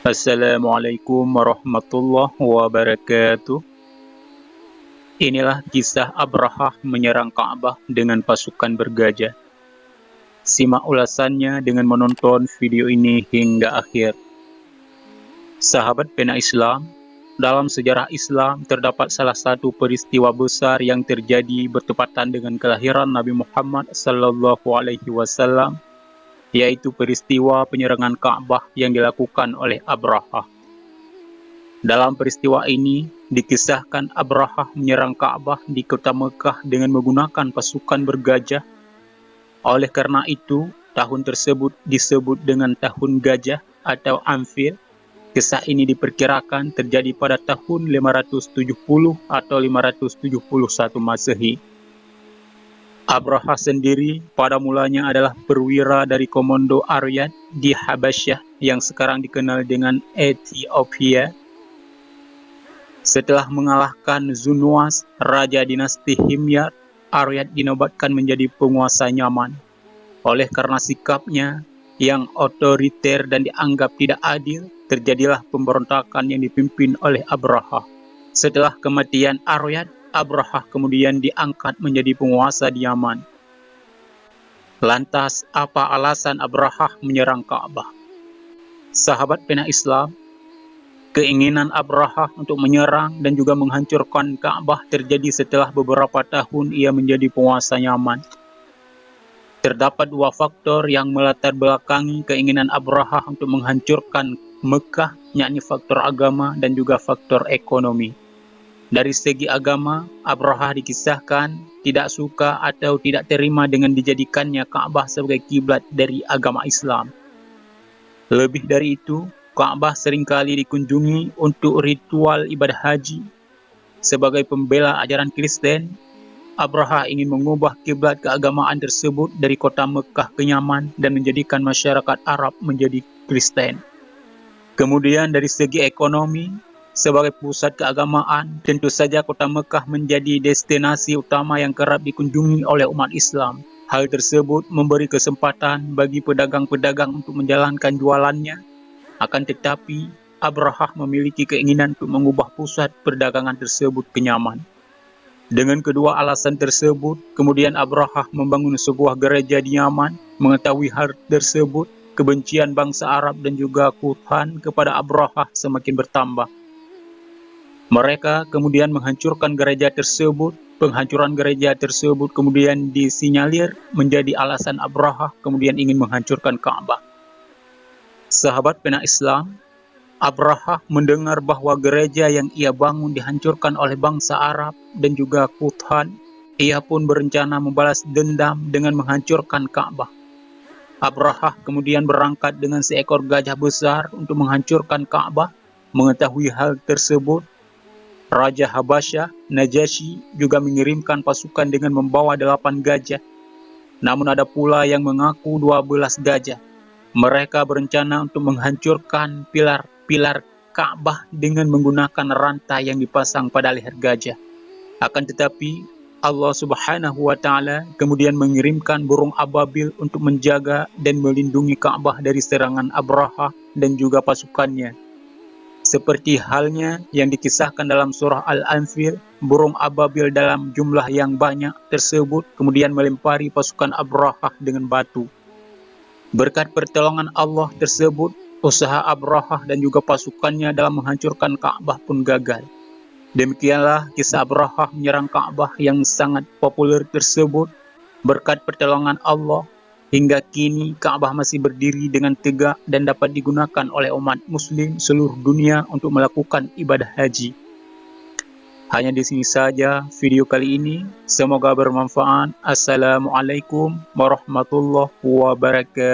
Assalamualaikum warahmatullahi wabarakatuh. Inilah kisah Abrahah menyerang Ka'bah dengan pasukan bergajah. Simak ulasannya dengan menonton video ini hingga akhir. Sahabat pena Islam, dalam sejarah Islam terdapat salah satu peristiwa besar yang terjadi bertepatan dengan kelahiran Nabi Muhammad SAW, yaitu peristiwa penyerangan Ka'bah yang dilakukan oleh Abrahah. Dalam peristiwa ini, dikisahkan Abrahah menyerang Ka'bah di kota Mekah dengan menggunakan pasukan bergajah. Oleh karena itu, tahun tersebut disebut dengan Tahun Gajah atau Anfil. Kisah ini diperkirakan terjadi pada tahun 570 atau 571 Masehi. Abrahah sendiri pada mulanya adalah perwira dari komando Aryad di Habasyah yang sekarang dikenal dengan Ethiopia. Setelah mengalahkan Zunwas, Raja dinasti Himyar, Aryad dinobatkan menjadi penguasa Yaman. Oleh karena sikapnya yang otoriter dan dianggap tidak adil, terjadilah pemberontakan yang dipimpin oleh Abrahah. Setelah kematian Aryad, Abrahah kemudian diangkat menjadi penguasa di Yaman. Lantas, apa alasan Abrahah menyerang Ka'bah? Sahabat pena Islam, keinginan Abrahah untuk menyerang dan juga menghancurkan Ka'bah terjadi setelah beberapa tahun ia menjadi penguasa Yaman. Terdapat dua faktor yang melatar belakangi keinginan Abrahah untuk menghancurkan Mekah, yakni faktor agama dan juga faktor ekonomi. Dari segi agama, Abrahah dikisahkan tidak suka atau tidak terima dengan dijadikannya Ka'bah sebagai kiblat dari agama Islam. Lebih dari itu, Ka'bah seringkali dikunjungi untuk ritual ibadah haji. Sebagai pembela ajaran Kristen, Abrahah ingin mengubah kiblat keagamaan tersebut dari kota Mekah ke Yaman dan menjadikan masyarakat Arab menjadi Kristen. Kemudian dari segi ekonomi, sebagai pusat keagamaan, tentu saja kota Mekah menjadi destinasi utama yang kerap dikunjungi oleh umat Islam. Hal tersebut memberi kesempatan bagi pedagang-pedagang untuk menjalankan jualannya. Akan tetapi, Abrahah memiliki keinginan untuk mengubah pusat perdagangan tersebut ke Yaman. Dengan kedua alasan tersebut, kemudian Abrahah membangun sebuah gereja di Yaman. Mengetahui hal tersebut, kebencian bangsa Arab dan juga Quthan kepada Abrahah semakin bertambah. Mereka kemudian menghancurkan gereja tersebut. Penghancuran gereja tersebut kemudian disinyalir menjadi alasan Abrahah kemudian ingin menghancurkan Ka'bah. Sahabat pena Islam, Abrahah mendengar bahwa gereja yang ia bangun dihancurkan oleh bangsa Arab dan juga Quthan. Ia pun berencana membalas dendam dengan menghancurkan Ka'bah. Abrahah kemudian berangkat dengan seekor gajah besar untuk menghancurkan Ka'bah. Mengetahui hal tersebut, Raja Habasyah, Najasyi, juga mengirimkan pasukan dengan membawa 8 gajah. Namun ada pula yang mengaku 12 gajah. Mereka berencana untuk menghancurkan pilar-pilar Ka'bah dengan menggunakan rantai yang dipasang pada leher gajah. Akan tetapi, Allah Subhanahu wa Ta'ala kemudian mengirimkan burung ababil untuk menjaga dan melindungi Ka'bah dari serangan Abrahah dan juga pasukannya. Seperti halnya yang dikisahkan dalam surah Al-Anfil, burung ababil dalam jumlah yang banyak tersebut kemudian melempari pasukan Abrahah dengan batu. Berkat pertolongan Allah tersebut, usaha Abrahah dan juga pasukannya dalam menghancurkan Ka'bah pun gagal. Demikianlah kisah Abrahah menyerang Ka'bah yang sangat populer tersebut. Berkat pertolongan Allah, hingga kini Ka'bah masih berdiri dengan tegak dan dapat digunakan oleh umat muslim seluruh dunia untuk melakukan ibadah haji. Hanya di sini saja video kali ini. Semoga bermanfaat. Assalamualaikum warahmatullahi wabarakatuh.